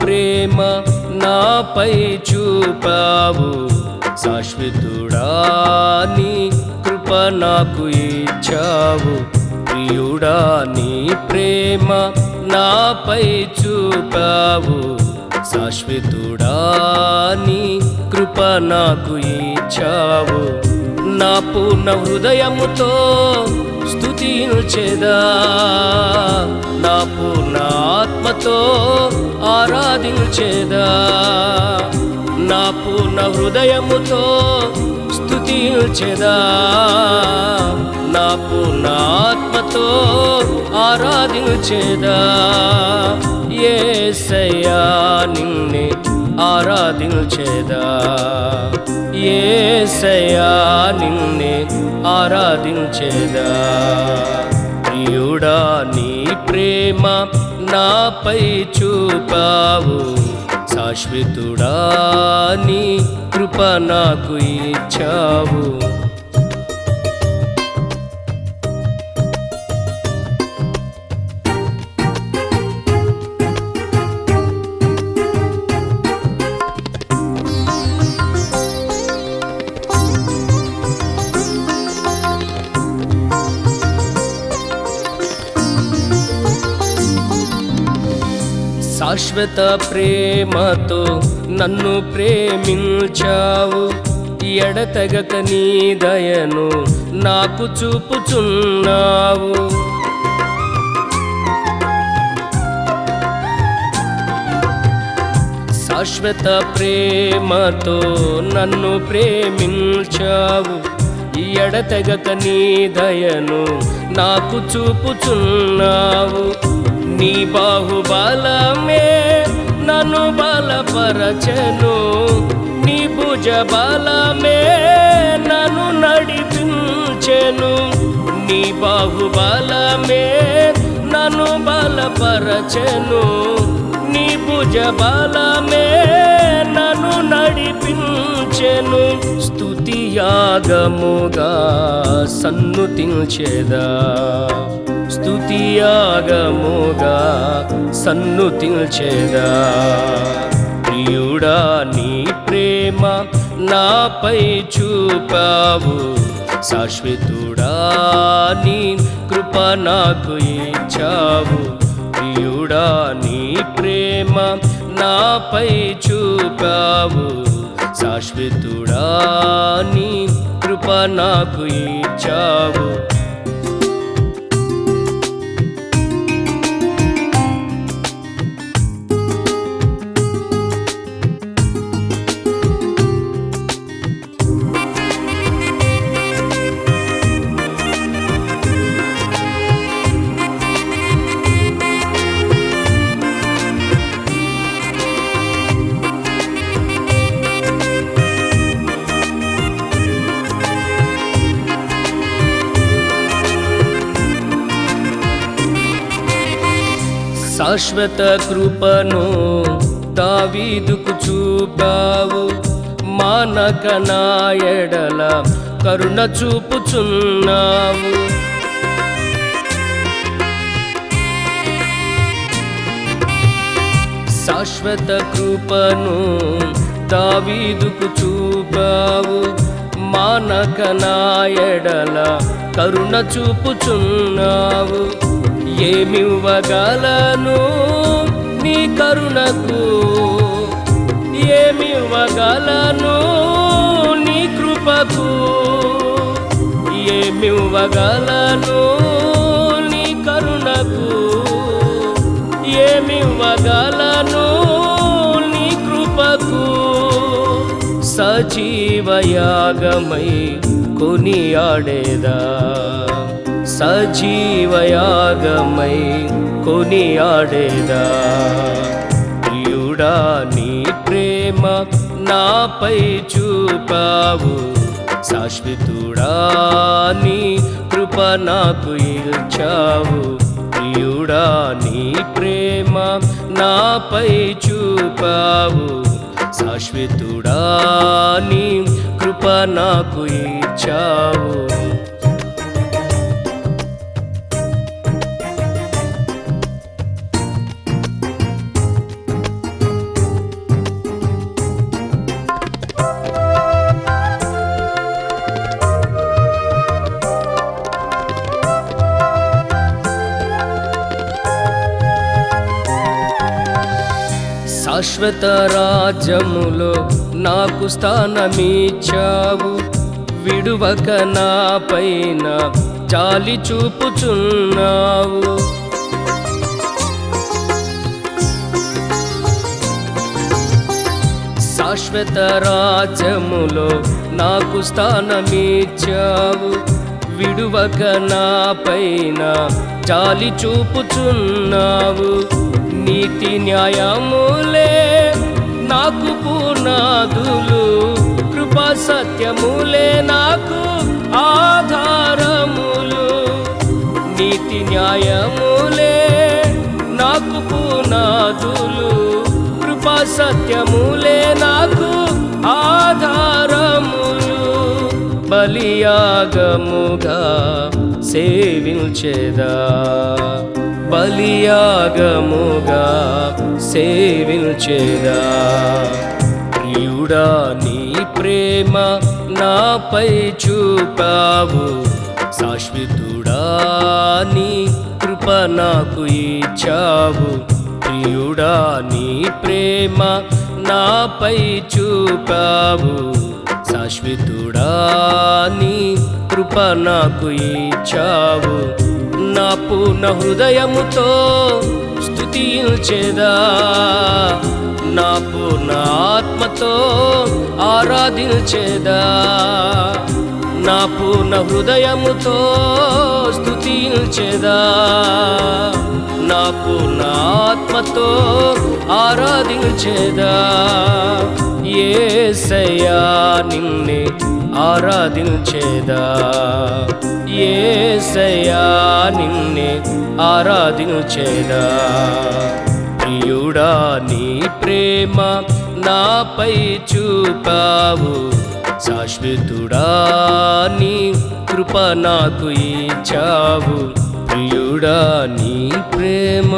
ప్రేమ నాపై చూపావు, శాశ్వతుడా నీ కృప నాకు ఇచ్చావు. ప్రియుడా నీ ప్రేమ నాపై చూపావు, శాశ్వతుడా నీ కృప నాకు ఇచ్చావు. నా పూర్ణ హృదయముతో స్తుతించెదా, నా పూర్ణ ఆత్మతో ఆరాధించెదా. నా పూర్ణ హృదయముతో స్తుతించెదా, నా పూర్ణ ఆత్మతో ఆరాధించెదా. యేసయ్యా నిన్నే ఆరాధించెదా, యేసయ్యా నిన్నే ఆరాధించెదా. ప్రియుడా నీ ప్రేమ నాపై చూపావు, శాశ్వతుడా నీ కృప నాకు ఇచ్చావు. శాశ్వత ప్రేమతో నన్ను ప్రేమించావు, ఎడతెగక నీ దయను నాకు చూపుచున్నావు. శాశ్వత ప్రేమతో నన్ను ప్రేమించావు, ఎడతెగక నీ దయను నాకు చూపుచున్నావు. నీ బాహుబలమే నన్ను బలపరచెను, నీ భుజ బలమే నన్ను నడిపించెను. నీ బాహుబలమే నన్ను బలపరచెను, నీ భుజ బలమే నన్ను నడిపించెను. స్తుతియాగముగా సన్నుతించెదా, స్తుతియాగముగా సన్నుతించెదా. ప్రియుడా నీ ప్రేమ నాపై చూపావు, శాశ్వతుడా నీ కృప నాకు ఇచ్చావు. ప్రియుడా నీ ప్రేమ నాపై చూపావు, శాశ్వతుడా నీ కృప నాకు ఇచ్చావు. శాశ్వత కృపను దావీదుకు చూపావు, మానక నా ఎడల కరుణ చూపుచున్నావు. శాశ్వత కృపను దావీదుకు చూపావు, మానక నా ఎడల కరుణ చూపుచున్నావు. ఏమివ్వగలను నీ కరుణకు, ఏమివ్వగలను నీ కృపకు, ఏమివ్వగలను నీ కరుణకు, ఏమివ్వగలను నీ కృపకు. సజీవయాగమై కొనియాడేదా, సజీవయాగమై కొనియాడేదా. ప్రియుడా నీ ప్రేమ నాపై చూపావు, శాశ్వతుడా నీ కృప నాకు ఇచ్చావు. ప్రియుడా నీ ప్రేమ నాపై చూపావు, శాశ్వతుడా నీ కృప నాకు ఇచ్చావు. శాశ్వత రాజ్యములో నాకు స్థానమిచ్చావు, విడువక నా పైన జాలి చూపుచున్నావు. శాశ్వత రాజ్యములో నాకు స్థానమిచ్చావు, విడువక నా పైన జాలి చూపుచున్నావు. నీతి న్యాయములే నాకు పునాదులు, కృపా సత్యములే నాకు ఆధారములు. నీతి న్యాయములే నాకు పునాదులు, కృపా సత్యములే నాకు ఆధారములు. బలియాగముగా సేవించెదా, బలియాగముగా సేవించెదా. ప్రియుడా నీ ప్రేమ నాపై చూపావు, శాశ్వతుడా నీ కృప నాకు ఇచ్చావు. ప్రియుడా నీ ప్రేమ నాపై చూపావు, శాశ్వతుడా నీ కృప నాకు ఇచ్చావు. నా పూర్ణ హృదయముతో స్తుతించెదా, నా పూర్ణ ఆత్మతో ఆరాధించెదా. నా పూర్ణ హృదయముతో స్తుతించెదా, నా పూర్ణ ఆత్మతో ఆరాధించెదా. యేసయ్యా నిన్నే ఆరాధించెదా, యేసయ్యా నిన్నే ఆరాధించెదా. ప్రియుడా నీ ప్రేమ నాపై చూపావు, శాశ్వతుడా నీ కృప నాకు ఇచ్చావు. ప్రియుడా నీ ప్రేమ